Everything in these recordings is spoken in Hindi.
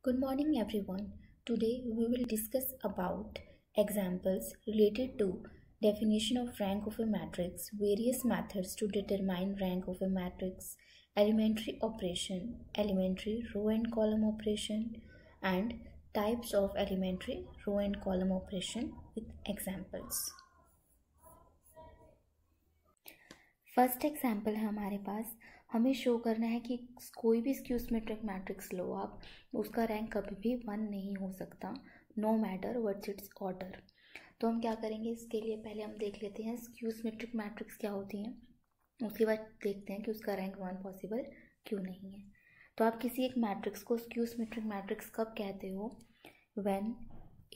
Good morning everyone. Today we will discuss about examples related to definition of rank of a matrix, various methods to determine rank of a matrix, elementary operation, elementary row and column operation, and types of elementary row and column operation with examples. First example है हमारे पास, हमें शो करना है कि कोई भी स्क्यू सिमेट्रिक मैट्रिक्स लो आप, उसका रैंक कभी भी 1 नहीं हो सकता, no matter what's its order. तो हम क्या करेंगे, इसके लिए पहले हम देख लेते हैं स्क्यू सिमेट्रिक मैट्रिक्स क्या होती हैं, उसके बाद देखते हैं कि उसका रैंक 1 पॉसिबल क्यों नहीं है। तो आप किसी एक मैट्रिक्स को स्क्यू सिमेट्रिक मैट्रिक्स कब कहते हो, when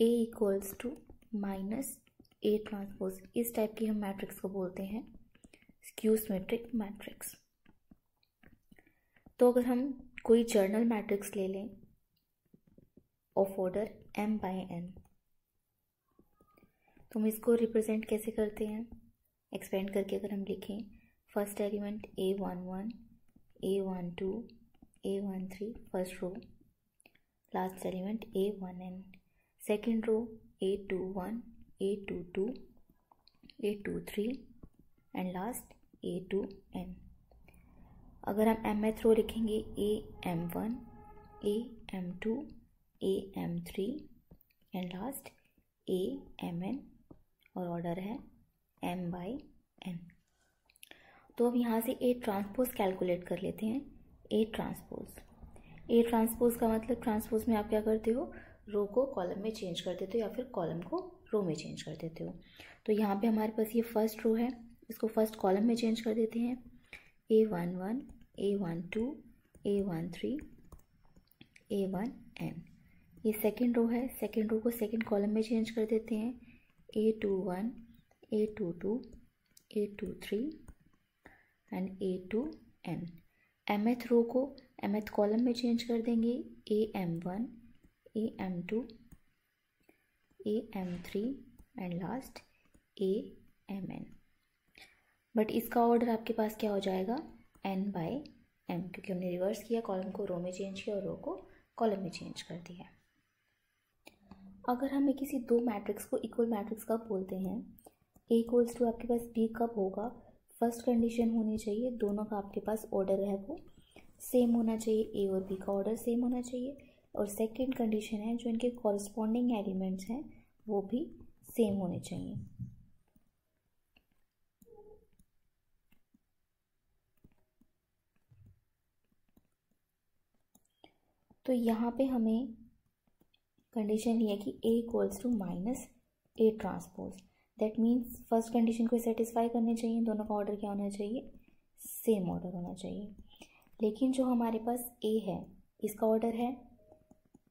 A equals to minus A transpose, इस टाइप की हम मैट्रिक्स को बोलते हैं स्क्यू सिमेट्रिक मैट्रिक्स। तो अगर हम कोई जर्नल मैट्रिक्स ले लें ऑफ ऑर्डर m/n, तो हम इसको रिप्रेजेंट कैसे करते हैं, एक्सपेंड करके अगर हम लिखें, first element a11, a12, a13 first row, last element a1n second row, a21, a22, a23 and last a2n। अगर हम mth रो लिखेंगे am1, am2, am3 and last amn और ऑर्डर है m/n। तो अब यहाँ से A ट्रांसपोज कैलकुलेट कर लेते हैं। A ट्रांसपोज का मतलब, ट्रांसपोज में आप क्या करते हो, रो को कॉलम में चेंज कर देते हो या फिर कॉलम को रो में चेंज कर देते हो। तो यहाँ पे हमारे पास ये फर्स्ट रो है, इसको फर्स्ट कॉलम में चेंज कर देते हैं, a11, a12, a13, a1n। ये सेकेंड रो है, सेकेंड रो को सेकेंड कॉलम में चेंज कर देते हैं, a21, a22, a23 and a2n। mth रो को mth कॉलम में चेंज कर देंगे, am1, am2, am3 and last amn। But इसका ऑर्डर आपके पास क्या हो जाएगा, n/m, क्योंकि हमने रिवर्स किया, कॉलम को रो में चेंज किया और रो को कॉलम में चेंज कर दिया। अगर हमें किसी दो मैट्रिक्स को इक्वल मैट्रिक्स कब बोलते हैं, A इक्वल्स टू आपके पास B कब होगा, फर्स्ट कंडीशन होनी चाहिए दोनों का आपके पास ऑर्डर है वो सेम होना चाहिए, A और B का ऑर्डर सेम होना चाहिए, और सेकेंड कंडीशन है जो इनके कॉरस्पॉन्डिंग एलिमेंट्स हैं वो भी सेम होने चाहिए। तो यहाँ पे हमें कंडीशन ये है कि A equals to minus A transpose, that means first condition को सेटिस्फाई करने चाहिए, दोनों का ऑर्डर क्या होना चाहिए, सेम ऑर्डर होना चाहिए। लेकिन जो हमारे पास A है, इसका ऑर्डर है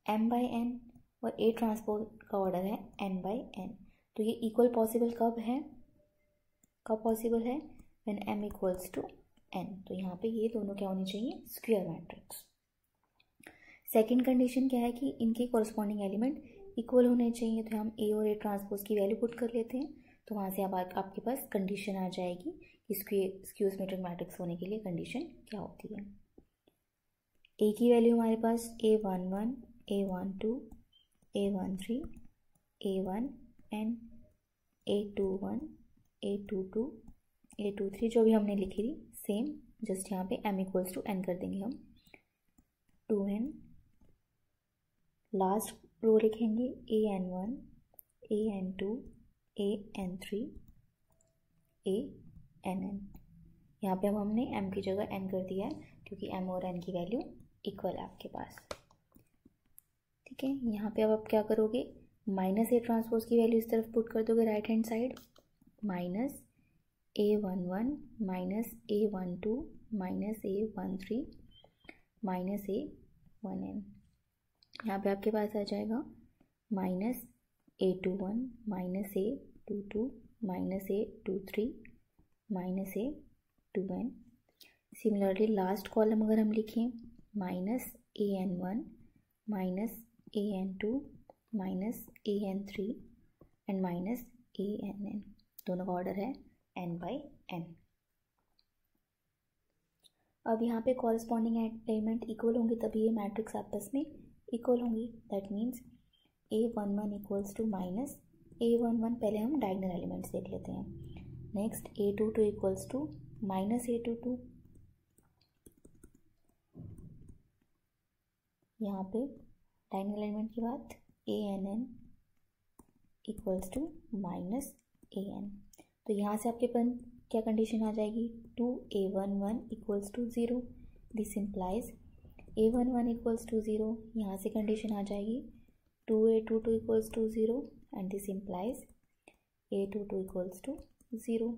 m/n और A ट्रांसपोज का ऑर्डर है n/n। तो ये इक्वल पॉसिबल कब है, कब पॉसिबल है, when m equals to n। तो यहाँ पे ये दोनों क्या होनी चाहिए, स्क्वायर मैट्रिक्स। सेकेंड कंडीशन क्या है कि इनके कॉरस्पॉन्डिंग एलिमेंट इक्वल होने चाहिए, तो हम A और A ट्रांसपोज की वैल्यू पुट कर लेते हैं। तो वहाँ से अब आपके पास कंडीशन आ जाएगी कि स्क्यू सिमेट्रिक मैट्रिक्स होने के लिए कंडीशन क्या होती है। A की वैल्यू हमारे पास a11, a12, a13, a1n, a21, a22, a23 जो भी हमने लिखी थी सेम, जस्ट यहाँ पे m इक्वल्स टू n कर देंगे हम, 2n, लास्ट रो लिखेंगे an1, an2, an3, ann। यहाँ पे अब हमने m की जगह n कर दिया है क्योंकि m और n की वैल्यू इक्वल है आपके पास, ठीक है। यहाँ पे अब आप क्या करोगे, माइनस A ट्रांसपोज की वैल्यू इस तरफ पुट कर दोगे right hand side, minus a11 minus a12 minus a13 minus a1n। यहाँ पे आपके पास आ जाएगा minus a21 minus a22 minus a23 minus a2n। Similarly last column अगर हम लिखें, minus an1 minus an2 minus an3 and minus ann, दोनों का ऑर्डर है n/n। अब यहाँ पे कॉरस्पॉन्डिंग एलिमेंट इक्वल होंगे तभी ये मैट्रिक्स आपस में इक्वल होंगी। That means A11 equals to minus A11, पहले हम डायगनल एलिमेंट्स देख लेते हैं। Next A22 equals to minus A22, यहाँ पे डायगनल एलिमेंट की बात ANN equals to minus AN। तो यहाँ से आपके पास क्या कंडीशन आ जाएगी, 2A11 equals to 0। This implies A11 equals to 0, यहाँ से कंडीशन आ जाएगी 2A22 equals to 0 and this implies A22 equals to 0।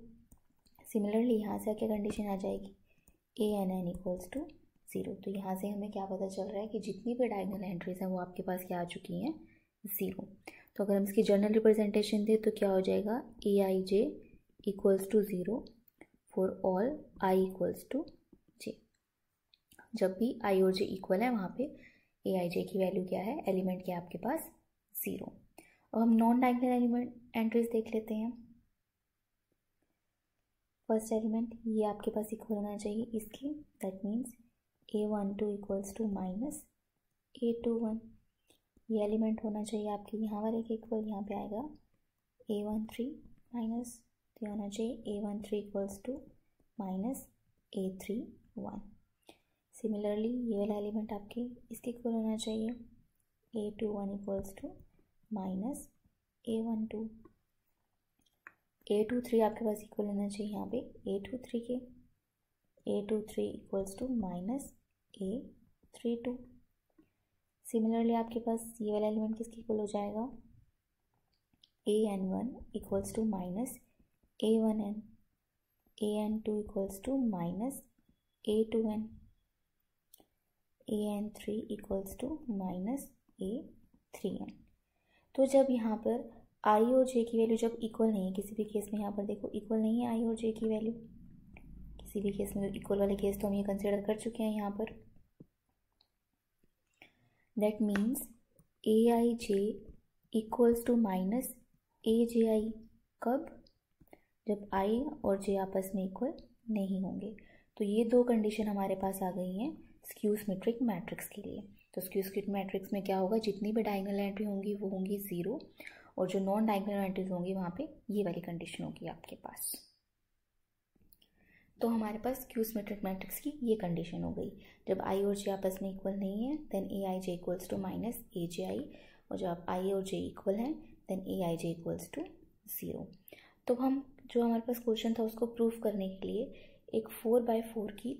Similarly यहाँ से क्या कंडीशन आ जाएगी, ANN इक्वल्स टू 0। तो यहाँ से हमें क्या पता चल रहा है कि जितनी भी डायगोनल एंट्रीज हैं वो आपके पास क्या आ चुकी हैं, 0। तो अगर हम इसकी जनरल रिप्रेजेंटेशन दें तो क्या हो जाएगा, AIJ equals to 0 for all I equals to J। जब भी I और J इक्वल है वहाँ पे AIJ की वैल्यू क्या है, एलिमेंट क्या है आपके पास, 0। अब हम नॉन डायगोनल एलिमेंट एंट्रीज देख लेते हैं। फर्स्ट एलिमेंट ये आपके पास इक्वल होना चाहिए इसके, that means A12 equals to minus A21, ये एलिमेंट होना चाहिए आपके यहाँ वाले के इक्वल। यहाँ पे आएगा A13 माइनस, तो ये होना चाहिए A13 equals to minus A31। Similarly ये वाला एलिमेंट आपके इसके इक्वल होना चाहिए, A21 equals to minus A12। A23 आपके पास इक्वल होना चाहिए यहाँ पे A23 के, A23 equals to minus A32। Similarly आपके पास ये वाला एलिमेंट किसके इक्वल हो जाएगा, AN1 equals to minus A1N, AN2 equals to minus A2N, AN3 equals to minus A3N। तो जब यहाँ पर I और J की वैल्यू जब इक्वल नहीं है, किसी भी केस में यहाँ पर देखो इक्वल नहीं है I और J की वैल्यू, किसी भी केस में इक्वल वाले केस तो हम ये कंसिडर कर चुके हैं यहाँ पर। That means AIJ equals to minus AJI, कब, जब I और J आपस में इक्वल नहीं होंगे। तो ये दो कंडीशन हमारे पास आ गई हैं स्क्यू सिमेट्रिक मैट्रिक्स के लिए। तो स्क्यू सिमेट्रिक मैट्रिक्स में क्या होगा, जितनी भी डायगोनल एंट्री होंगी वो होंगी 0, और जो नॉन डायगोनल एंट्रीज होंगी वहाँ पे ये वाली कंडीशन होगी आपके पास। तो हमारे पास स्क्यू सिमेट्रिक मैट्रिक्स की ये कंडीशन हो गई, जब I और J आपस में इक्वल नहीं है then AIJ equals to minus AJI, और जब I और J इक्वल हैं देन AIJ इक्वल्स टू 0। तो हम जो हमारे पास क्वेश्चन था उसको प्रूफ करने के लिए एक 4x4 की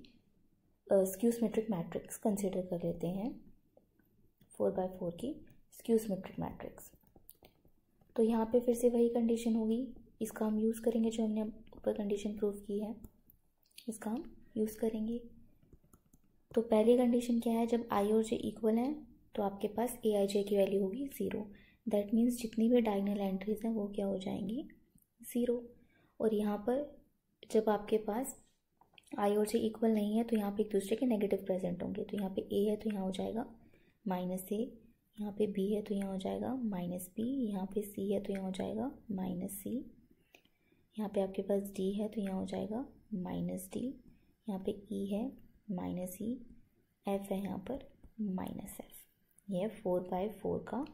स्क्यू सिमेट्रिक मैट्रिक्स कंसिडर कर लेते हैं, 4x4 की स्क्यू सिमेट्रिक मैट्रिक्स। तो यहाँ पे फिर से वही कंडीशन होगी, इसका हम यूज़ करेंगे, जो हमने ऊपर कंडीशन प्रूफ की है इसका हम यूज़ करेंगे। तो पहली कंडीशन क्या है, जब I और J इक्वल हैं तो आपके पास AIJ की वैल्यू होगी 0। दैट मीन्स जितनी भी डायगोनल एंट्रीज हैं वो क्या हो जाएंगी, 0। और यहाँ पर जब आपके पास I और J इक्वल नहीं है तो यहाँ पे एक दूसरे के नेगेटिव प्रेजेंट होंगे। तो यहाँ पे A है तो यहाँ हो जाएगा माइनस A, यहाँ पे B है तो यहाँ हो जाएगा माइनस B, यहाँ पे C है तो यहाँ हो जाएगा माइनस C, यहाँ पे आपके पास D है तो यहाँ हो जाएगा माइनस D, यहाँ पे E है माइनस E, F है यहाँ पर माइनस F। यह 4x4 का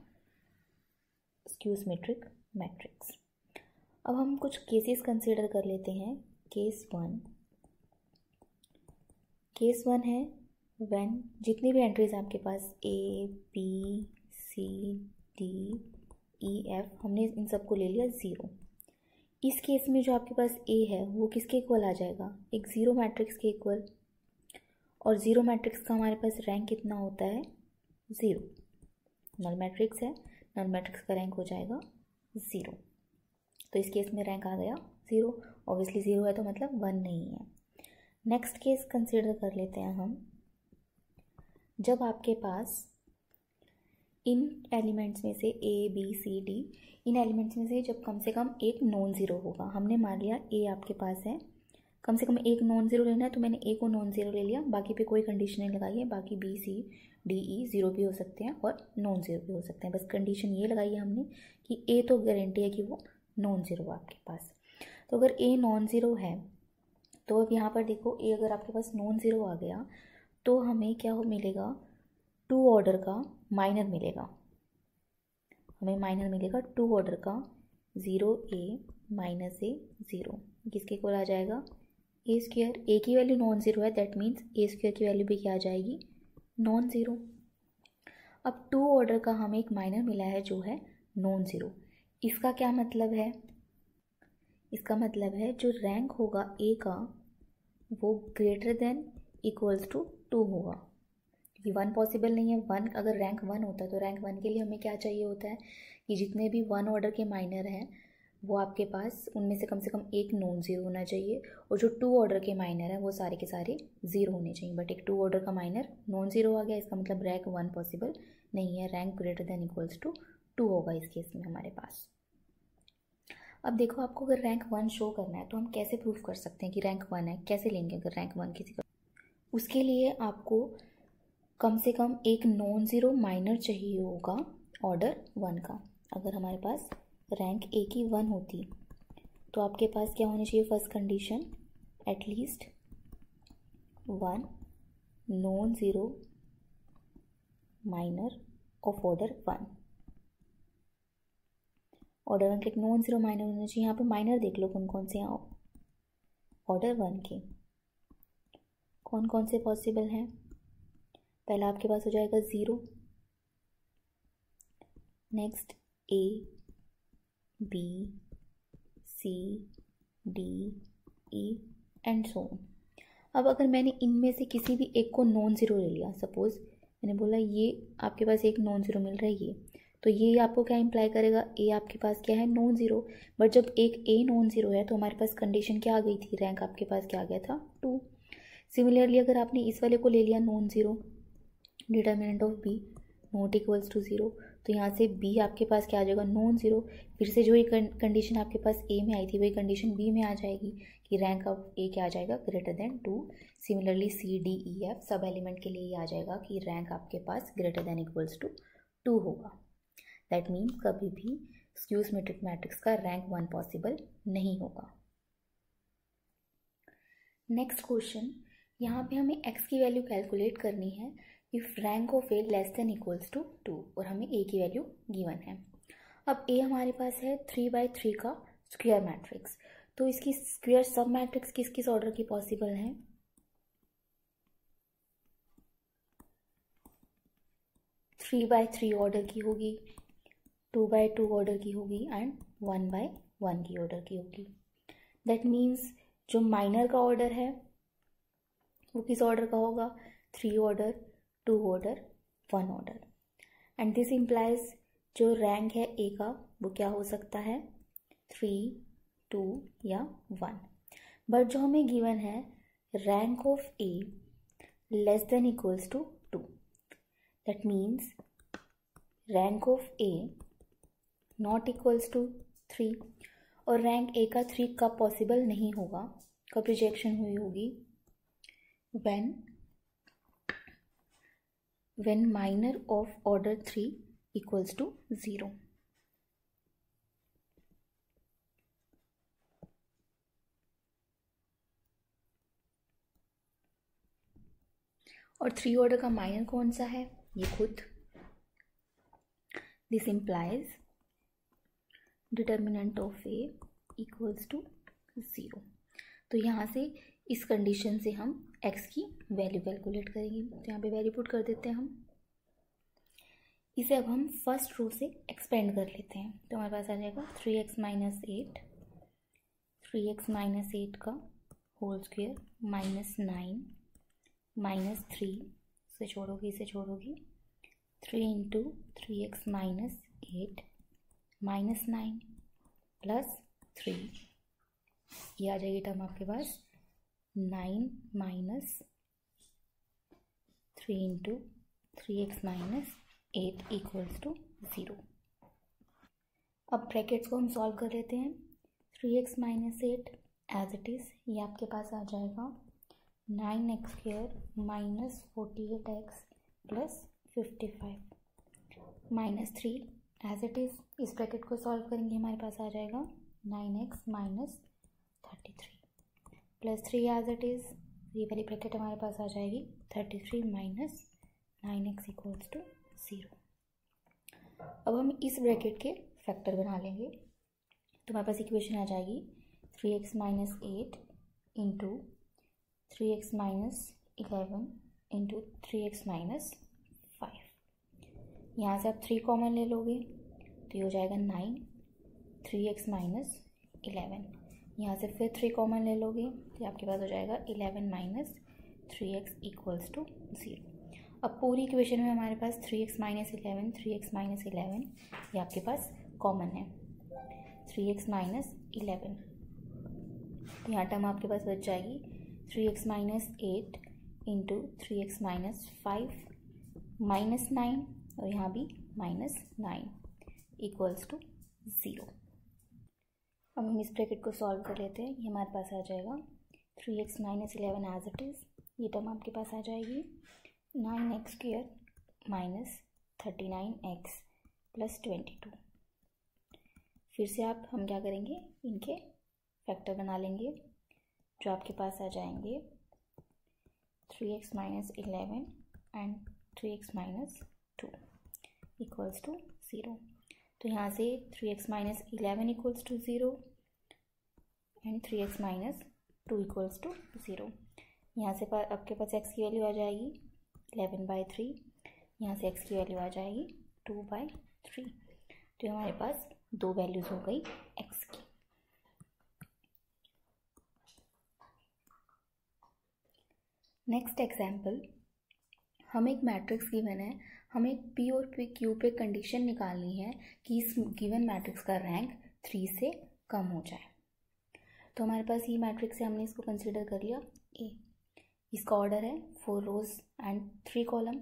स्क्यू सिमेट्रिक मैट्रिक्स। अब हम कुछ केसेस कंसीडर कर लेते हैं। केस वन है व्हेन जितनी भी एंट्रीज आपके पास A B C D E F, हमने इन सबको ले लिया 0। इस केस में जो आपके पास A है वो किसके इक्वल आ जाएगा, एक 0 मैट्रिक्स के इक्वल, और 0 मैट्रिक्स का हमारे पास रैंक कितना होता है, 0। नल मैट्रिक्स है, नल मैट्रिक्स का रैंक हो जाएगा 0। तो इस केस में रैंक आ गया 0, ऑब्वियसली 0 है तो मतलब 1 नहीं है। नेक्स्ट केस कंसिडर कर लेते हैं हम, जब आपके पास इन एलिमेंट्स में से A B C D, in elements में से जब कम से कम एक नॉन ज़ीरो होगा। हमने मान लिया A आपके पास है, कम से कम एक नॉन ज़ीरो लेना है तो मैंने A को नॉन ज़ीरो ले लिया, बाकी पे कोई कंडीशन नहीं लगाई है। बाकी B C D E 0 भी हो सकते हैं और नॉन ज़ीरो भी हो सकते हैं, बस कंडीशन ये लगाई है हमने कि A तो गारंटी है कि वो नॉन ज़ीरो है आपके पास। तो अगर A नॉन ज़ीरो है तो अब यहाँ पर देखो A अगर आपके पास नॉन ज़ीरो आ गया तो हमें क्या मिलेगा, 2 ऑर्डर का माइनर मिलेगा, हमें माइनर मिलेगा 2 ऑर्डर का 0a माइनस ए 0, किसके इक्वल आ जाएगा ए स्क्वायर। ए की वैल्यू नॉन ज़ीरो है, दैट मीन्स ए स्क्वायर की वैल्यू भी क्या आ जाएगी, नॉन ज़ीरो। अब 2 ऑर्डर का हमें एक माइनर मिला है जो है नॉन ज़ीरो। इसका क्या मतलब है, इसका मतलब है जो रैंक होगा ए का वो ग्रेटर देन इक्वल्स टू 2 होगा। ये 1 पॉसिबल नहीं है। 1 अगर रैंक 1 होता तो रैंक 1 के लिए हमें क्या चाहिए होता है कि जितने भी 1 ऑर्डर के माइनर हैं वो आपके पास उनमें से कम एक नॉन ज़ीरो होना चाहिए, और जो 2 ऑर्डर के माइनर हैं वो सारे के सारे ज़ीरो होने चाहिए। बट एक 2 ऑर्डर का माइनर नॉन ज़ीरो आ गया, इसका मतलब रैंक 1 पॉसिबल नहीं है, rank greater than equals to 2 होगा इस केस में हमारे पास। अब देखो, आपको अगर रैंक 1 शो करना है तो हम कैसे प्रूफ कर सकते हैं कि रैंक 1 है, कैसे लेंगे अगर रैंक 1 किसी का। उसके लिए आपको कम से कम एक नॉन ज़ीरो माइनर चाहिए होगा ऑर्डर 1 का। अगर हमारे पास रैंक ए की 1 होती तो आपके पास क्या होनी चाहिए, first condition at least 1 non zero minor of order 1। Order 1 के एक नॉन ज़ीरो माइनर होना चाहिए। यहाँ पे माइनर देख लो कौन कौन से हैं ऑर्डर 1 के, कौन कौन से पॉसिबल हैं। पहला आपके पास हो जाएगा 0, next A B C D E and so on. अब अगर मैंने इनमें से किसी भी एक को नॉन ज़ीरो ले लिया, सपोज मैंने बोला ये आपके पास एक नॉन ज़ीरो मिल रहा है ये, तो ये आपको क्या इम्प्लाई करेगा, ए आपके पास क्या है नॉन ज़ीरो। बट जब एक ए नॉन ज़ीरो है तो हमारे पास कंडीशन क्या आ गई थी, रैंक आपके पास क्या आ गया था 2। सिमिलरली अगर आपने इस वाले को ले लिया non zero, determinant of B not equals to 0, तो यहाँ से बी आपके पास क्या आ जाएगा नॉन ज़ीरो। फिर से जो ये कंडीशन आपके पास ए में आई थी वही कंडीशन बी में आ जाएगी कि रैंक ऑफ ए क्या आ जाएगा greater than 2। Similarly C D E F सब एलिमेंट के लिए ये आ जाएगा कि रैंक आपके पास ग्रेटर देन इक्वल्स टू 2 होगा। दैट मीन्स कभी भी स्क्यू सिमेट्रिक मैट्रिक्स का रैंक 1 पॉसिबल नहीं होगा। नेक्स्ट क्वेश्चन, यहाँ पे हमें x की वैल्यू कैलकुलेट करनी है if rank of A less than equals to 2, और हमें a की वैल्यू गिवन है। अब a हमारे पास है 3/3 का स्क्वायर मैट्रिक्स, तो इसकी स्क्वायर सब मैट्रिक्स किस किस ऑर्डर की पॉसिबल हैं, 3/3 ऑर्डर की होगी, 2/2 ऑर्डर की होगी एंड 1/1 की ऑर्डर की होगी। दैट मीन्स जो माइनर का ऑर्डर है वो किस ऑर्डर का होगा, 3 order, 2 order, 1 order. And this implies जो रैंक है ए का वो क्या हो सकता है 3, 2 या 1। बट जो हमें गिवन है rank of A less than equals to 2, that means rank of A not equals to 3, और रैंक ए का 3 कब पॉसिबल नहीं होगा, कब रिजेक्शन हुई होगी, when minor of order 3 equals to 0। और 3 ऑर्डर का माइनर कौन सा है, ये खुद। This implies determinant of A equals to 0। तो यहाँ से इस कंडीशन से हम x की वैल्यू कैलकुलेट करेंगे, तो यहाँ पे वैल्यू पुट कर देते हैं हम। इसे अब हम फर्स्ट रो से एक्सपेंड कर लेते हैं, तो हमारे पास आ जाएगा 3x माइनस 8, 3x माइनस 8 का होल स्क्वायर माइनस 9 माइनस 3 से छोड़ोगी, इसे छोड़ोगी, 3 into 3x minus 8 minus 9 plus 3, ये आ जाएगी टर्म आपके पास 9 minus 3 into 3x minus 8 equals to 0। अब ब्रैकेट्स को हम सॉल्व कर लेते हैं। 3x minus 8 as it is, ये आपके पास आ जाएगा 9x square minus 48x plus 55 minus 3 as it is. इस ब्रैकेट को सॉल्व करेंगे, हमारे पास आ जाएगा 9x minus 33 plus 3 as it is, ये वाली ब्रैकेट हमारे पास आ जाएगी 33 माइनस 9x इक्वल्स टू 0। अब हम इस ब्रैकेट के फैक्टर बना लेंगे, तो हमारे पास इक्वेशन आ जाएगी 3x minus 8 into 3x minus 11 into 3x minus 5। यहाँ से आप 3 कॉमन ले लोगे तो ये हो जाएगा 9, 3x माइनस 11। यहाँ से फिर 3 कॉमन ले लोगे तो आपके पास हो जाएगा 11 माइनस 3x इक्वल्स टू 0। अब पूरी इक्वेशन में हमारे पास 3x माइनस 11, 3x माइनस 11 ये आपके पास कॉमन है, 3x माइनस 11। तो यहाँ टर्म आपके पास बच जाएगी 3x minus 8 into 3x minus 5 minus 9, और यहाँ भी माइनस 9 इक्वल्स टू 0। अब हम इस ब्रैकेट को सॉल्व कर लेते हैं। ये हमारे पास आ जाएगा 3x minus 11 as it is, ये टर्म आपके पास आ जाएगी 9x square minus 39x plus 22। फिर से हम क्या करेंगे, इनके फैक्टर बना लेंगे, जो आपके पास आ जाएंगे 3x minus 11 and 3x minus 2 equals to 0। तो यहाँ से 3x minus 11 equals to 0 and 3x minus 2 equals to 0। यहाँ से आपके पास x की वैल्यू आ जाएगी 11/3, यहाँ से x की वैल्यू आ जाएगी 2/3। तो हमारे पास 2 वैल्यूज़ हो गई x की। नेक्स्ट एग्जाम्पल, हमें एक मैट्रिक्स गिवन है, हमें P और Q पे कंडीशन निकालनी है कि इस गिवन मैट्रिक्स का रैंक 3 से कम हो जाए। तो हमारे पास ये मैट्रिक्स है, हमने इसको कंसिडर कर लिया A। इसका ऑर्डर है 4 रोज एंड 3 कॉलम,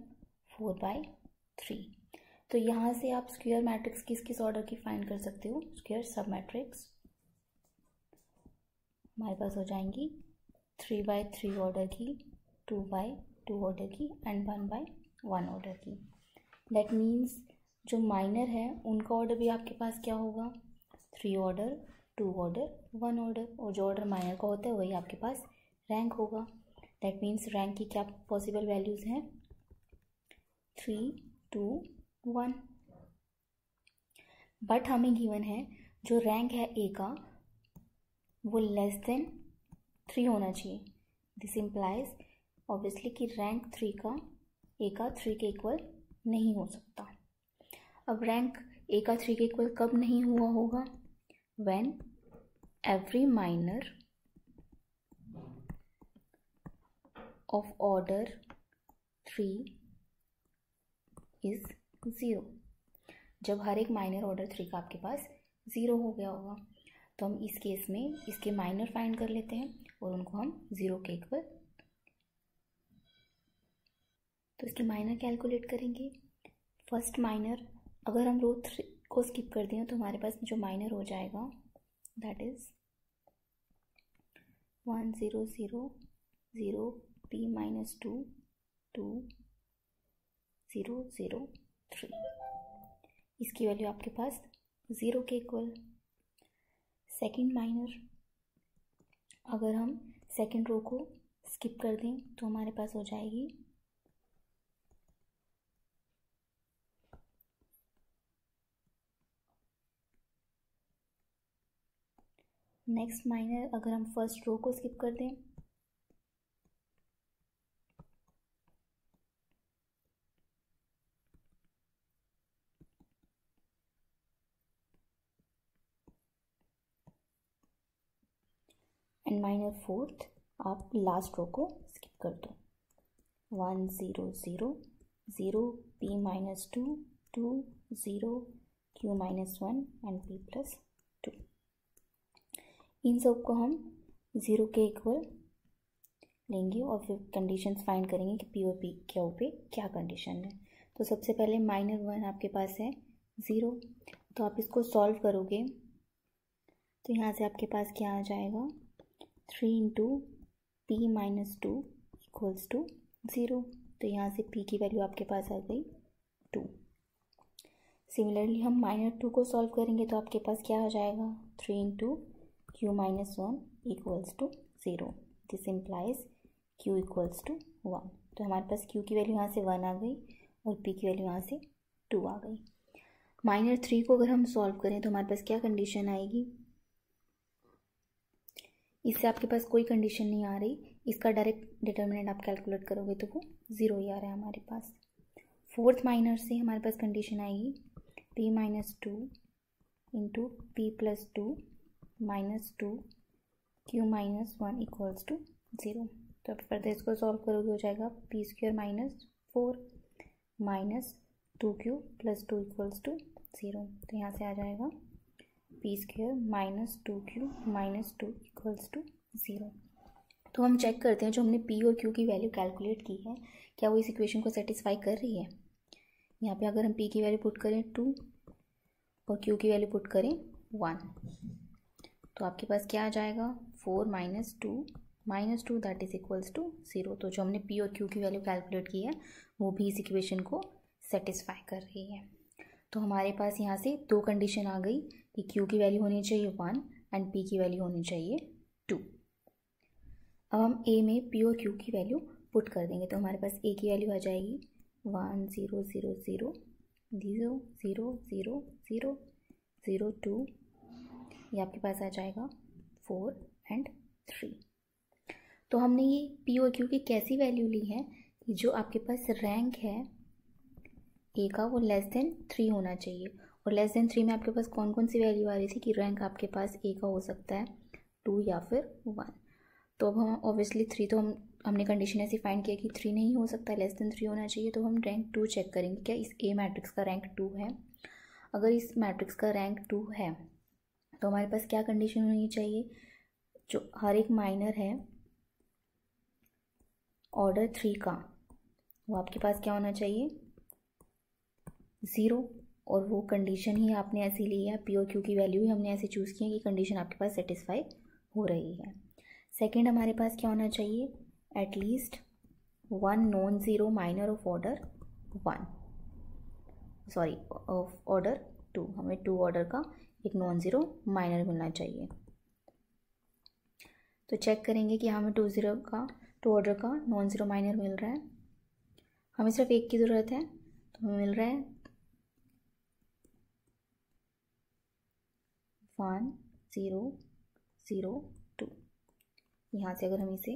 4/3। तो यहाँ से आप स्क्वायर मैट्रिक्स किस ऑर्डर की फाइंड कर सकते हो, स्क्वायर सब मैट्रिक्स हमारे पास हो जाएंगी 3/3 ऑर्डर की, 2/2 ऑर्डर की एंड 1/1 ऑर्डर की। दैट मीन्स जो माइनर है उनका ऑर्डर भी आपके पास क्या होगा, 3 ऑर्डर, 2 ऑर्डर, 1 ऑर्डर, और जो ऑर्डर माइनर का होता है वही आपके पास रैंक होगा। दैट मीन्स रैंक की क्या पॉसिबल वैल्यूज़ हैं, 3, 2, 1। बट हमें गिवन है जो रैंक है ए का वो लेस देन 3 होना चाहिए। दिस इम्प्लाइज ऑब्वियसली कि रैंक 3 का ए का 3 के इक्वल नहीं हो सकता। अब रैंक ए का 3 के इक्वल कब नहीं हुआ होगा, when every minor of order 3 is 0। जब हर एक माइनर ऑर्डर 3 का आपके पास 0 हो गया होगा। तो हम इस केस में इसके माइनर फाइंड कर लेते हैं और उनको हम 0 के इक्वल, तो इसके माइनर कैलकुलेट करेंगे। फर्स्ट माइनर अगर हम रो 3 को स्किप कर दें तो हमारे पास जो माइनर हो जाएगा दैट इज 1 0 0 0 p माइनस 2 2 0 0 3। इसकी वैल्यू आपके पास 0 के इक्वल। सेकंड माइनर अगर हम सेकंड रो को स्किप कर दें तो हमारे पास हो जाएगी नेक्स्ट माइनर अगर हम फर्स्ट रो को स्किप कर दें एंड माइनर फोर्थ आप लास्ट रो को स्किप कर दो। 1 0 0 0 p minus 2 2 0 q minus 1 and p plus 2। इन सब को हम 0 के इक्वल लेंगे और फिर कंडीशंस फाइंड करेंगे कि p और p क्यू पे क्या कंडीशन है। तो सबसे पहले माइनर 1 आपके पास है 0, तो आप इसको सॉल्व करोगे तो यहाँ से आपके पास क्या आ जाएगा 3 into p minus 2 equals to 0। तो यहाँ से p की वैल्यू आपके पास आ गई 2। सिमिलरली हम माइनर 2 को सॉल्व करेंगे तो आपके पास क्या आ जाएगा 3 into q minus 1 equals to 0। This implies q equals to 1। तो हमारे पास q की वैल्यू यहाँ से 1 आ गई। और पी की वैल्यू यहाँ से 2 आ गई। -3 को अगर हम सॉल्व करें तो हमारे पास क्या कंडीशन आएगी, इससे आपके पास कोई कंडीशन नहीं आ रही, इसका डायरेक्ट डिटर्मिनेंट आप कैलकुलेट करोगे तो वो 0 ही आ रहा है हमारे पास। फोर्थ माइनर से हमारे पास कंडीशन आएगी p-2 into p+2 -2 q-1 equals to 0। तो अब फर्दर इसको सॉल्व करोगे हो जाएगा p² -4 -2q + 2 इक्वल्स टू 0। तो यहाँ से आ जाएगा p² -2q -2 इक्वल्स टू 0। तो हम चेक करते हैं जो हमने p और q की वैल्यू कैलकुलेट की है क्या वो इस इक्वेशन को सेटिस्फाई कर रही है। यहाँ पे अगर हम p की वैल्यू पुट करें 2 और q की वैल्यू पुट करें 1 तो आपके पास क्या आ जाएगा 4 -2 दैट इज इक्वल्स टू 0। तो जो हमने p और q की वैल्यू कैलकुलेट की है वो भी इस इक्वेशन को सेटिस्फाई कर रही है। तो हमारे पास यहाँ से 2 कंडीशन आ गई कि q की वैल्यू होनी चाहिए 1 एंड p की वैल्यू होनी चाहिए 2। अब हम a में p और q की वैल्यू पुट कर देंगे तो हमारे पास a की वैल्यू आ जाएगी 1 0 0 0 0 0 0 0 0 2, ये आपके पास आ जाएगा 4 एंड 3। तो हमने ये p और q की कैसी वैल्यू ली है कि जो आपके पास रैंक है a का वो <3 होना चाहिए, और <3 में आपके पास कौन कौन सी वैल्यू आ रही थी कि रैंक आपके पास a का हो सकता है 2 या फिर 1। तो अब हम ऑब्वियसली 3 तो हमने कंडीशन ऐसी फाइंड किया कि 3 नहीं हो सकता, <3 होना चाहिए। तो हम रैंक 2 चेक करेंगे क्या इस a मैट्रिक्स का रैंक 2 है। अगर इस मैट्रिक्स का रैंक 2 है तो हमारे पास क्या कंडीशन होनी चाहिए, जो हर एक माइनर है ऑर्डर 3 का वो आपके पास क्या होना चाहिए 0। और वो कंडीशन ही आपने ऐसी ली है, p और q की वैल्यू ही हमने ऐसे चूज़ की है कि कंडीशन आपके पास सेटिस्फाई हो रही है। सेकंड हमारे पास क्या होना चाहिए at least 1 non zero minor of order 1, sorry of order 2, हमें 2 ऑर्डर का एक नॉन ज़ीरो माइनर मिलना चाहिए। तो चेक करेंगे कि हमें 2 ऑर्डर का नॉन ज़ीरो माइनर मिल रहा है। हमें सिर्फ एक की ज़रूरत है तो हमें मिल रहा है 1 0 0 2। यहाँ से अगर हम इसे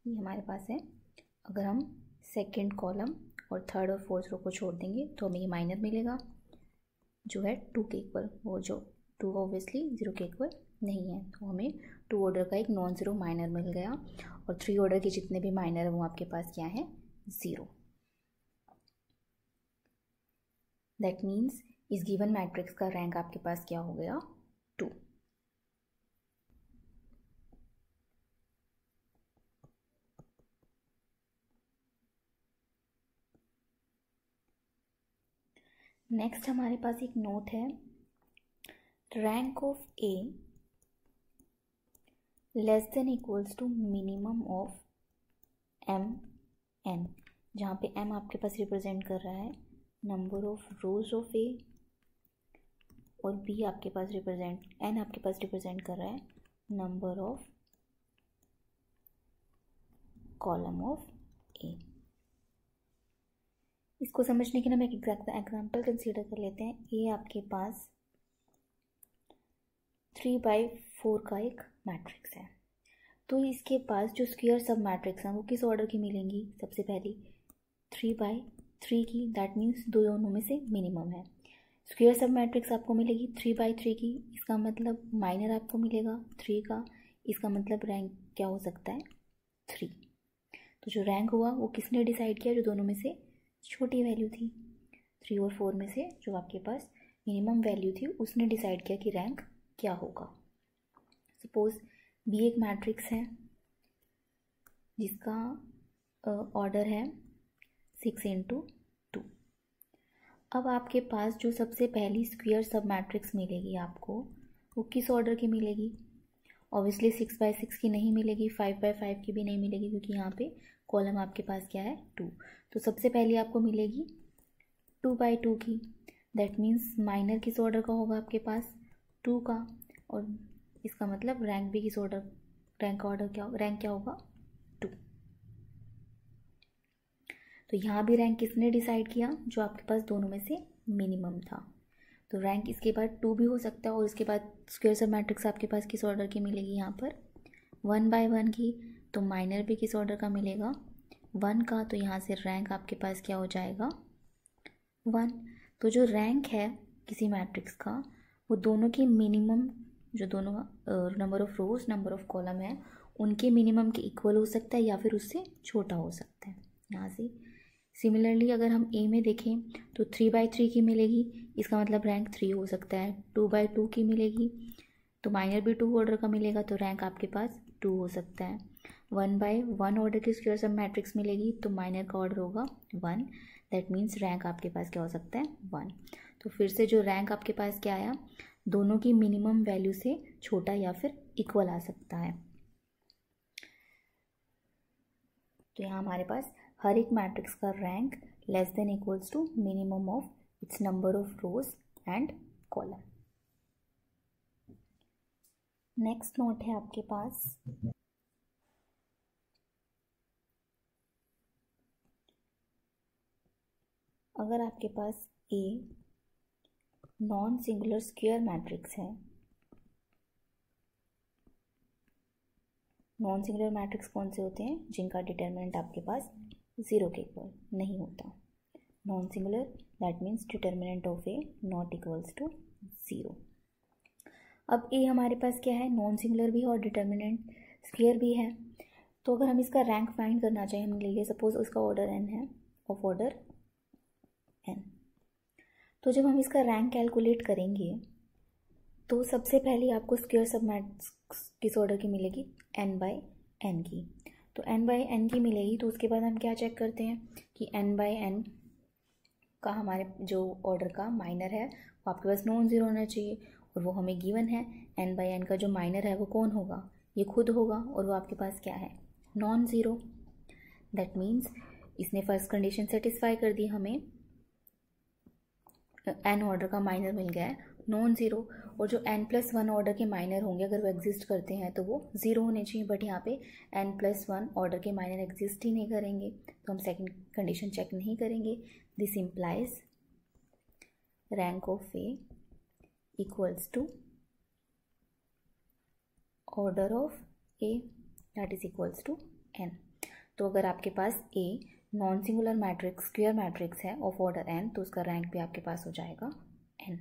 ये हमारे पास है, अगर हम सेकंड कॉलम और थर्ड और फोर्थ रो को छोड़ देंगे तो हमें ये माइनर मिलेगा जो है 2 के इक्वल, वो जो 2 ऑब्वियसली 0 के इक्वल नहीं है। तो हमें 2 ऑर्डर का एक नॉन ज़ीरो माइनर मिल गया, और 3 ऑर्डर के जितने भी माइनर है वो आपके पास क्या है 0। दैट मीन्स इस गिवन मैट्रिक्स का रैंक आपके पास क्या हो गया 2। नेक्स्ट हमारे पास एक नोट है, rank of A <= minimum of m(n), जहाँ पे m आपके पास रिप्रेजेंट कर रहा है नंबर ऑफ रोज ऑफ ए, और b आपके पास n आपके पास रिप्रेजेंट कर रहा है नंबर ऑफ कॉलम ऑफ ए। इसको समझने के लिए हम एक एग्जाम्पल कंसीडर कर लेते हैं। ए आपके पास 3/4 का एक मैट्रिक्स है, तो इसके पास जो स्क्वायर सब मैट्रिक्स हैं वो किस ऑर्डर की मिलेंगी, सबसे पहली 3/3 की, दैट मीन्स दोनों में से मिनिमम है। स्क्वायर सब मैट्रिक्स आपको मिलेगी 3/3 की, इसका मतलब माइनर आपको मिलेगा 3 का, इसका मतलब रैंक क्या हो सकता है 3। तो जो रैंक हुआ वो किसने डिसाइड किया, जो दोनों में से छोटी वैल्यू थी 3 और 4 में से जो आपके पास मिनिमम वैल्यू थी उसने डिसाइड किया कि रैंक क्या होगा। सपोज बी एक मैट्रिक्स है जिसका ऑर्डर है 6 × 2। अब आपके पास जो सबसे पहली स्क्वायर सब मैट्रिक्स मिलेगी आपको वो किस ऑर्डर की मिलेगी, ऑब्वियसली 6/6 की नहीं मिलेगी, 5/5 की भी नहीं मिलेगी, क्योंकि यहाँ पे कॉलम आपके पास क्या है 2। तो सबसे पहले आपको मिलेगी 2/2 की, दैट मीन्स माइनर किस ऑर्डर का होगा आपके पास 2 का, और इसका मतलब रैंक भी किस ऑर्डर, रैंक का ऑर्डर क्या, रैंक क्या होगा 2। तो तो यहाँ भी रैंक किसने डिसाइड किया, जो आपके पास दोनों में से मिनिमम था। तो रैंक इसके बाद 2 भी हो सकता है, और इसके बाद स्क्वायर सब मैट्रिक्स आपके पास किस ऑर्डर की मिलेगी, यहाँ पर 1 बाय 1 की। तो माइनर भी किस ऑर्डर का मिलेगा, 1 का। तो यहाँ से रैंक आपके पास क्या हो जाएगा, 1। तो जो रैंक है किसी मैट्रिक्स का, वो दोनों की मिनिमम, जो दोनों number of rose number of column है, उनके मिनिमम के इक्वल हो सकता है या फिर उससे छोटा हो सकता है। यहाँ से सिमिलरली अगर हम ए में देखें तो 3 बाई 3 की मिलेगी, इसका मतलब रैंक 3 हो सकता है। 2 बाई 2 की मिलेगी तो माइनर भी 2 ऑर्डर का मिलेगा, तो रैंक आपके पास 2 हो सकता है। 1 बाई 1 ऑर्डर की स्क्वायर सब मैट्रिक्स मिलेगी तो माइनर का ऑर्डर होगा 1, दैट मीन्स रैंक आपके पास क्या हो सकता है, 1। तो फिर से जो रैंक आपके पास क्या आया, दोनों की मिनिमम वैल्यू से छोटा या फिर इक्वल आ सकता है। तो यहाँ हमारे पास हर एक मैट्रिक्स का rank less than equals to minimum of its number of rows and column. Next note है आपके पास, अगर आपके पास a non singular square matrix है, नॉन सिंगुलर मैट्रिक्स कौन से होते हैं, जिनका डिटर्मिनेंट आपके पास 0 के इक्वल नहीं होता। Non singular that means determinant of A not equals to 0। अब ए हमारे पास क्या है, नॉन सिंगुलर भी है और डिटर्मिनेंट स्क्वायर भी है। तो अगर हम इसका रैंक फाइंड करना चाहें, हम ले लिए सपोज उसका ऑर्डर n है, ऑफ ऑर्डर n। तो जब हम इसका रैंक कैलकुलेट करेंगे तो सबसे पहले आपको स्क्वायर सब मैट्रिक्स किस ऑर्डर की मिलेगी, n बाई n की। तो n बाई n की मिलेगी तो उसके बाद हम क्या चेक करते हैं कि n बाई n का हमारे जो ऑर्डर का माइनर है वो आपके पास नॉन ज़ीरो होना चाहिए, और वो हमें गिवन है। n बाई n का जो माइनर है वो कौन होगा, ये खुद होगा, और वो आपके पास क्या है, नॉन ज़ीरो। दैट मीन्स इसने फर्स्ट कंडीशन सेटिस्फाई कर दी, हमें n ऑर्डर का माइनर मिल गया है नॉन ज़ीरो। और जो n+1 ऑर्डर के माइनर होंगे अगर वो एग्जिस्ट करते हैं तो वो 0 होने चाहिए, बट यहाँ पे n+1 ऑर्डर के माइनर एग्जिस्ट ही नहीं करेंगे, तो हम सेकंड कंडीशन चेक नहीं करेंगे। This implies rank of A equals to order of A that is equals to n। तो अगर आपके पास a non singular matrix square matrix है ऑफ ऑर्डर n, तो उसका रैंक भी आपके पास हो जाएगा n।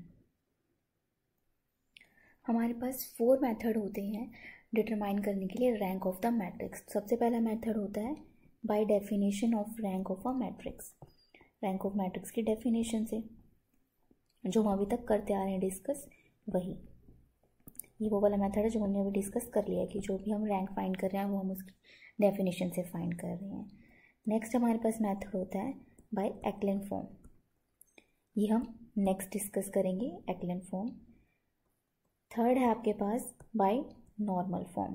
हमारे पास 4 मेथड होते हैं डिटरमाइन करने के लिए रैंक ऑफ द मैट्रिक्स। सबसे पहला मेथड होता है by definition of rank of a matrix. Rank of matrix की डेफिनेशन से, जो हम अभी तक करते आ रहे हैं डिस्कस, वही ये वो वाला मेथड है जो हमने अभी डिस्कस कर लिया है कि जो भी हम रैंक फाइंड कर रहे हैं वो हम उसकी डेफिनेशन से फाइंड कर रहे हैं। नेक्स्ट हमारे पास मेथड होता है बाय एक्लन फॉर्म, ये हम नेक्स्ट डिस्कस करेंगे, एक्लन फॉर्म। थर्ड है आपके पास by normal form,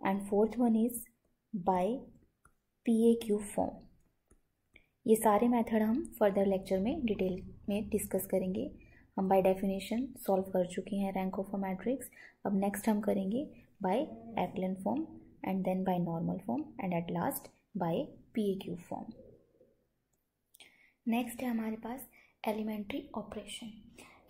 and fourth one is by PAQ form. ये सारे मेथड हम फर्दर लेक्चर में डिटेल में डिस्कस करेंगे। हम बाय डेफिनेशन सॉल्व कर चुके हैं रैंक ऑफ अ मैट्रिक्स, अब नेक्स्ट हम करेंगे by echelon form and then by normal form and at last by PAQ form. Next है हमारे पास एलिमेंट्री ऑपरेशन।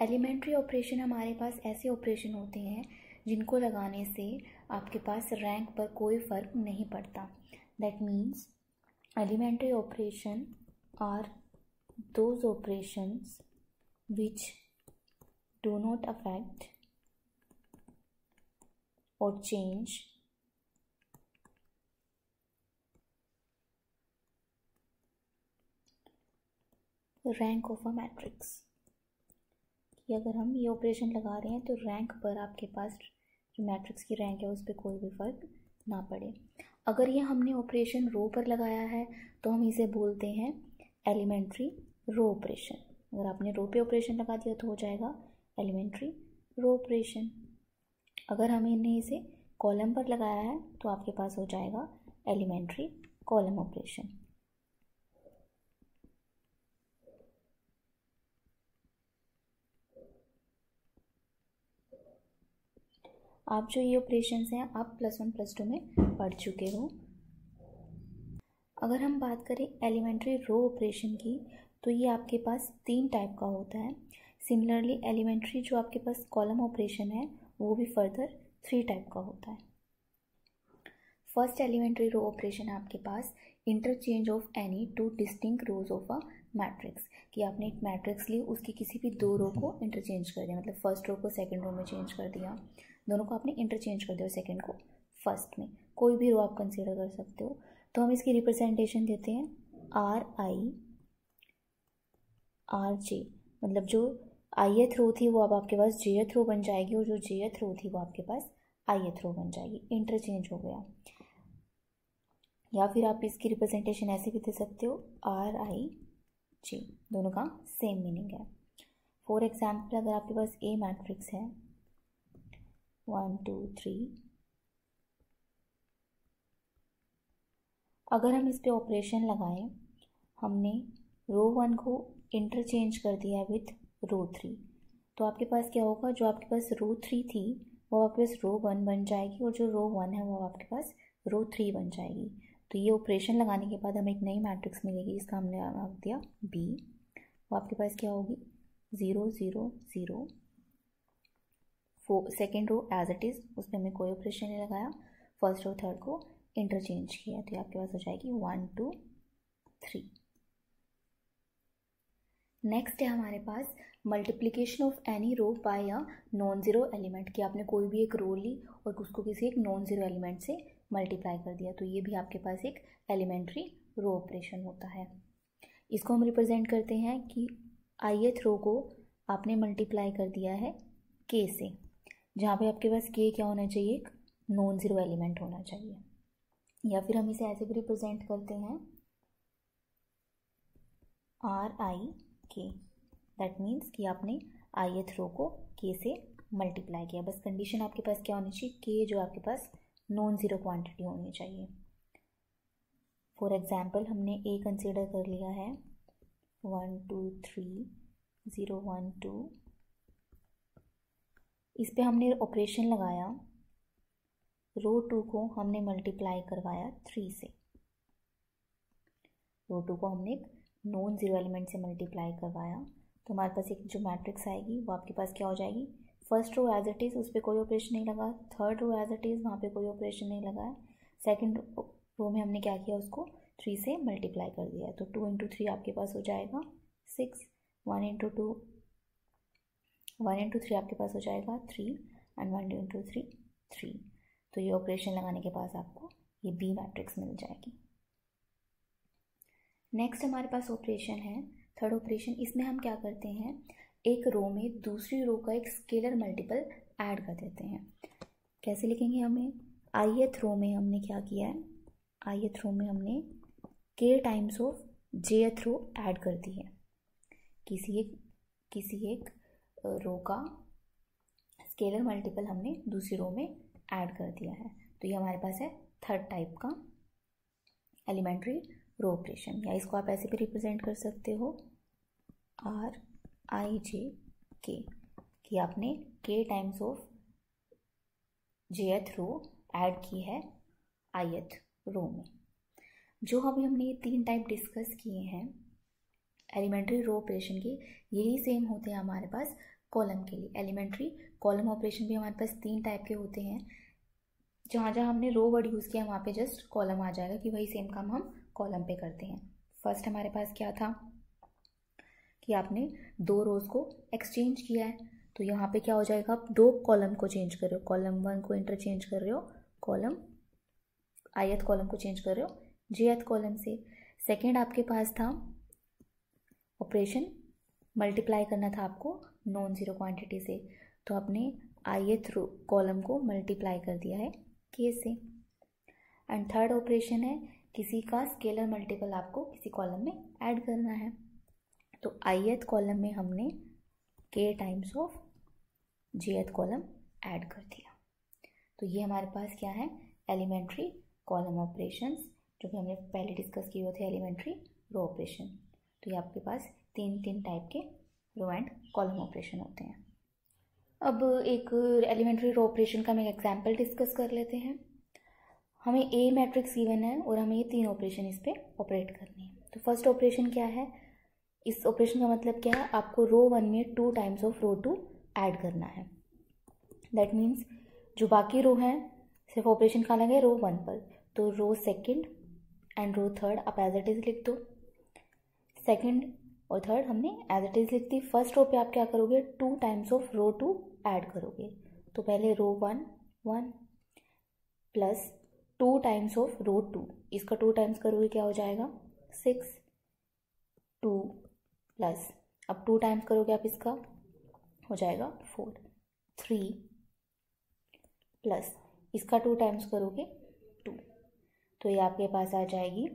एलिमेंट्री ऑपरेशन हमारे पास ऐसे ऑपरेशन होते हैं जिनको लगाने से आपके पास रैंक पर कोई फ़र्क नहीं पड़ता। That means elementary operation are those operations which do not affect और change rank of a matrix. कि अगर हम ये ऑपरेशन लगा रहे हैं तो रैंक पर आपके पास जो मैट्रिक्स की रैंक है उस पर कोई भी फर्क ना पड़े। अगर ये हमने ऑपरेशन रो पर लगाया है तो हम इसे बोलते हैं एलिमेंट्री रो ऑपरेशन। अगर आपने रो पे ऑपरेशन लगा दिया तो हो जाएगा एलिमेंट्री रो ऑपरेशन। अगर हमने इसे कॉलम पर लगाया है तो आपके पास हो जाएगा एलिमेंट्री कॉलम ऑपरेशन। आप जो ये ऑपरेशंस हैं आप +1 +2 में पढ़ चुके हो। अगर हम बात करें एलिमेंट्री रो ऑपरेशन की, तो ये आपके पास 3 टाइप का होता है। सिमिलरली एलिमेंट्री जो आपके पास कॉलम ऑपरेशन है वो भी फर्दर 3 टाइप का होता है। फर्स्ट एलिमेंट्री रो ऑपरेशन है आपके पास interchange of any 2 distinct rows of a matrix, कि आपने एक मैट्रिक्स ली, उसकी किसी भी 2 रो को इंटरचेंज कर दिया, मतलब फर्स्ट रो को सेकंड रो में चेंज कर दिया, दोनों को आपने इंटरचेंज कर दिया, सेकंड को फर्स्ट में, कोई भी रो आप कंसीडर कर सकते हो। तो हम इसकी रिप्रेजेंटेशन देते हैं RI RJ, मतलब जो ith रो थी वो अब आपके पास jth रो बन जाएगी, और जो jth रो थी वो आपके पास ith रो बन जाएगी, इंटरचेंज हो गया। या फिर आप इसकी रिप्रेजेंटेशन ऐसे भी दे सकते हो RIJ, दोनों का सेम मीनिंग है। फॉर एग्जाम्पल अगर आपके पास A मैट्रिक्स है 1 2 3, अगर हम इस पे ऑपरेशन लगाएं, हमने रो 1 को इंटरचेंज कर दिया विथ रो 3, तो आपके पास क्या होगा, जो आपके पास रो 3 थी वो आपके पास रो 1 बन जाएगी, और जो रो 1 है वो आपके पास रो 3 बन जाएगी। तो ये ऑपरेशन लगाने के बाद हमें एक नई मैट्रिक्स मिलेगी, जिसका हमने नाम दिया B। वो आपके पास क्या होगी 0 0 0, second row as it is, उसमें हमने कोई ऑपरेशन नहीं लगाया, फर्स्ट और थर्ड को इंटरचेंज किया, तो आपके पास हो जाएगी 1 2 3। नेक्स्ट है हमारे पास multiplication of any row by a non zero element, कि आपने कोई भी एक रो ली और उसको किसी एक नॉन ज़ीरो एलिमेंट से मल्टीप्लाई कर दिया, तो ये भी आपके पास एक एलिमेंट्री रो ऑपरेशन होता है। इसको हम रिप्रेजेंट करते हैं कि ith रो को आपने मल्टीप्लाई कर दिया है k से, जहाँ पे आपके पास k क्या होना चाहिए, एक नॉन ज़ीरो एलिमेंट होना चाहिए। या फिर हम इसे ऐसे भी रिप्रेजेंट करते हैं RIK, दैट मीन्स कि आपने ith रो को k से मल्टीप्लाई किया। बस कंडीशन आपके पास क्या होनी चाहिए, k जो आपके पास नॉन ज़ीरो क्वांटिटी होनी चाहिए। फॉर एग्जाम्पल हमने a कंसीडर कर लिया है 1 2 3 0 1 2, इस पे हमने ऑपरेशन लगाया, रो 2 को हमने मल्टीप्लाई करवाया 3 से, रो 2 को हमने एक नॉन ज़ीरो एलिमेंट से मल्टीप्लाई करवाया, तो हमारे पास एक जो मैट्रिक्स आएगी वो आपके पास क्या हो जाएगी, first row as it is, उस पर कोई ऑपरेशन नहीं लगा, third row as it is, वहाँ पे कोई ऑपरेशन नहीं लगा, सेकंड रो में हमने क्या किया, उसको 3 से मल्टीप्लाई कर दिया, तो 2 इंटू 3 आपके पास हो जाएगा 6, 1 इंटू 3 आपके पास हो जाएगा 3, एंड 1 इंटू 3 3। तो ये ऑपरेशन लगाने के पास आपको ये B मैट्रिक्स मिल जाएगी। नेक्स्ट हमारे पास ऑपरेशन है थर्ड ऑपरेशन, इसमें हम क्या करते हैं, एक रो में दूसरी रो का एक स्केलर मल्टीपल ऐड कर देते हैं। कैसे लिखेंगे, हमें ith रो में हमने क्या किया है, ith रो में हमने k times of jth row add कर दी है, किसी एक रो का स्केलर मल्टीपल हमने दूसरी रो में ऐड कर दिया है। तो ये हमारे पास है थर्ड टाइप का एलिमेंट्री रो ऑपरेशन, या इसको आप ऐसे भी रिप्रेजेंट कर सकते हो RIJK, कि आपने k times of jth row add की है ith रो में। जो अभी हमने ये 3 टाइप डिस्कस किए हैं एलिमेंट्री रो ऑपरेशन के, यही सेम होते हैं हमारे पास कॉलम के लिए। एलिमेंट्री कॉलम ऑपरेशन भी हमारे पास 3 टाइप के होते हैं, जहाँ जहाँ हमने रो वर्ड यूज़ किया वहाँ पे जस्ट कॉलम आ जाएगा कि वही सेम काम हम कॉलम पे करते हैं। फर्स्ट हमारे पास क्या था कि आपने 2 रोज़ को एक्सचेंज किया है, तो यहाँ पे क्या हो जाएगा, आप 2 कॉलम को चेंज कर रहे हो, कॉलम 1 को इंटरचेंज कर रहे हो ith कॉलम को चेंज कर रहे हो jth कॉलम से। सेकेंड आपके पास था ऑपरेशन मल्टीप्लाई करना था आपको नॉन ज़ीरो क्वांटिटी से, तो आपने ith कॉलम को मल्टीप्लाई कर दिया है k से। एंड थर्ड ऑपरेशन है किसी का स्केलर मल्टीपल आपको किसी कॉलम में ऐड करना है, तो ith कॉलम में हमने k times of jth column add कर दिया। तो ये हमारे पास क्या है, एलिमेंट्री कॉलम ऑपरेशंस, जो कि हमने पहले डिस्कस किए हुए थे एलिमेंट्री रो ऑपरेशन। तो ये आपके पास 3 टाइप के रो एंड कॉलम ऑपरेशन होते हैं। अब एक एलिमेंट्री रो ऑपरेशन का हम एक एग्जाम्पल डिस्कस कर लेते हैं। हमें ए मैट्रिक्स गिवन है और हमें ये 3 ऑपरेशन इस पर ऑपरेट करने हैं। तो फर्स्ट ऑपरेशन क्या है, इस ऑपरेशन का मतलब क्या है, आपको रो 1 में 2 टाइम्स ऑफ रो 2 ऐड करना है। दैट मीन्स जो बाकी रो हैं सिर्फ ऑपरेशन का अलग है रो 1 पर, तो row second and row third आप एज इट इज लिख दो। सेकेंड और थर्ड हमने एज इट इज लिख दी। फर्स्ट रो पे आप क्या करोगे, 2 टाइम्स ऑफ रो 2 ऐड करोगे। तो पहले रो 1 1 प्लस 2 टाइम्स ऑफ रो 2, इसका 2 टाइम्स करोगे क्या हो जाएगा 6, 2 प्लस अब 2 टाइम्स करोगे आप इसका हो जाएगा 4, 3 प्लस इसका 2 टाइम्स करोगे 2। तो ये आपके पास आ जाएगी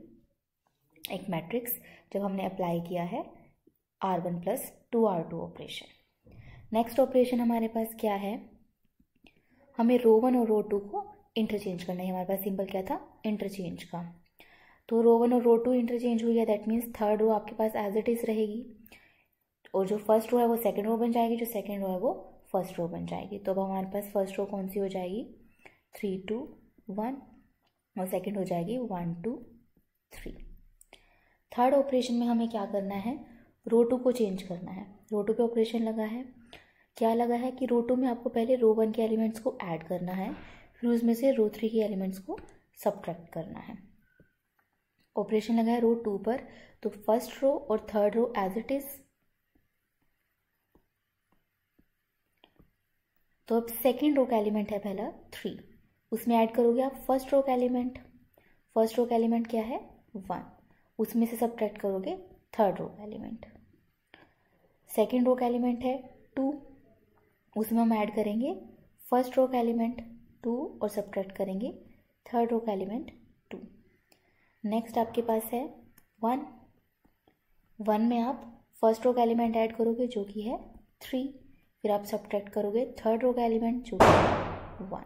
एक मैट्रिक्स जब हमने अप्लाई किया है R1 plus 2R2 operation. Next operation हमारे पास क्या है, हमें रो 1 और रो 2 को इंटरचेंज करना है। हमारे पास सिंबल क्या था, इंटरचेंज का। तो रो 1 और रो 2 इंटरचेंज हुई है, दैट मीन्स थर्ड रो आपके पास एज इट इज रहेगी और जो फर्स्ट रो है वो सेकंड रो बन जाएगी, जो सेकंड रो है वो फर्स्ट रो बन जाएगी। तो अब हमारे पास फर्स्ट रो कौन सी हो जाएगी 3 2 1 और सेकंड हो जाएगी 1 2 3। थर्ड ऑपरेशन में हमें क्या करना है, रो 2 को चेंज करना है। रो 2 पे ऑपरेशन लगा है, क्या लगा है कि रो 2 में आपको पहले रो 1 के एलिमेंट्स को ऐड करना है, फिर उसमें से रो 3 के एलिमेंट्स को सब्ट्रैक्ट करना है। ऑपरेशन लगा है रो 2 पर, तो फर्स्ट रो और third row as it is. तो अब सेकेंड रो का एलिमेंट है पहला 3, उसमें ऐड करोगे आप फर्स्ट रो का एलिमेंट। फर्स्ट रो का एलिमेंट क्या है 1, उसमें से सब्ट्रैक्ट करोगे थर्ड रो का एलिमेंट। सेकेंड रो का एलिमेंट है 2, उसमें हम ऐड करेंगे फर्स्ट रो का एलिमेंट 2 और सब्ट्रैक्ट करेंगे थर्ड रो का एलिमेंट 2। नेक्स्ट आपके पास है 1, 1 में आप फर्स्ट रो का एलिमेंट ऐड करोगे जो कि है 3, फिर आप सब्ट्रैक्ट करोगे थर्ड रो का एलिमेंट जो कि है 1।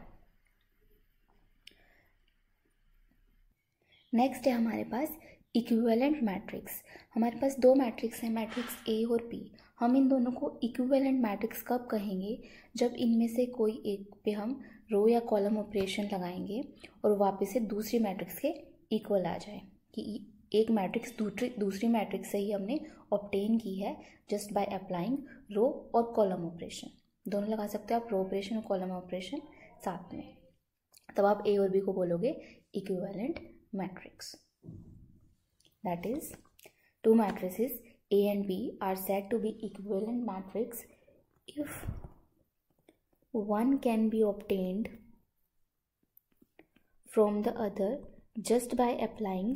नेक्स्ट है हमारे पास इक्विवेलेंट मैट्रिक्स। हमारे पास 2 मैट्रिक्स हैं, मैट्रिक्स ए और बी। हम इन दोनों को इक्विवेलेंट मैट्रिक्स कब कहेंगे, जब इनमें से कोई एक पे हम रो या कॉलम ऑपरेशन लगाएंगे और वापस से दूसरी मैट्रिक्स के इक्वल आ जाए, कि एक मैट्रिक्स दूसरी मैट्रिक्स से ही हमने ऑब्टेन की है जस्ट बाय अप्लाइंग रो और कॉलम ऑपरेशन। दोनों लगा सकते हो आप, रो ऑपरेशन और कॉलम ऑपरेशन साथ में, तब आप ए और बी को बोलोगे equivalent matrix. That is 2 matrices A and B are said to be equivalent matrix if one can be obtained from the other just by applying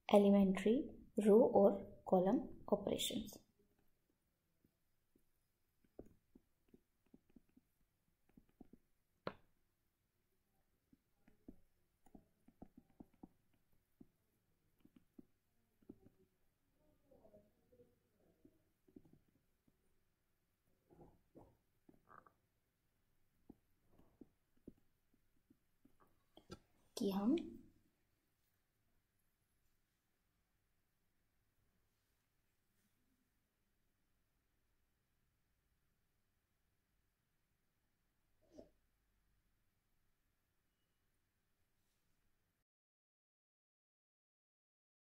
elementary row or column operations. कि हम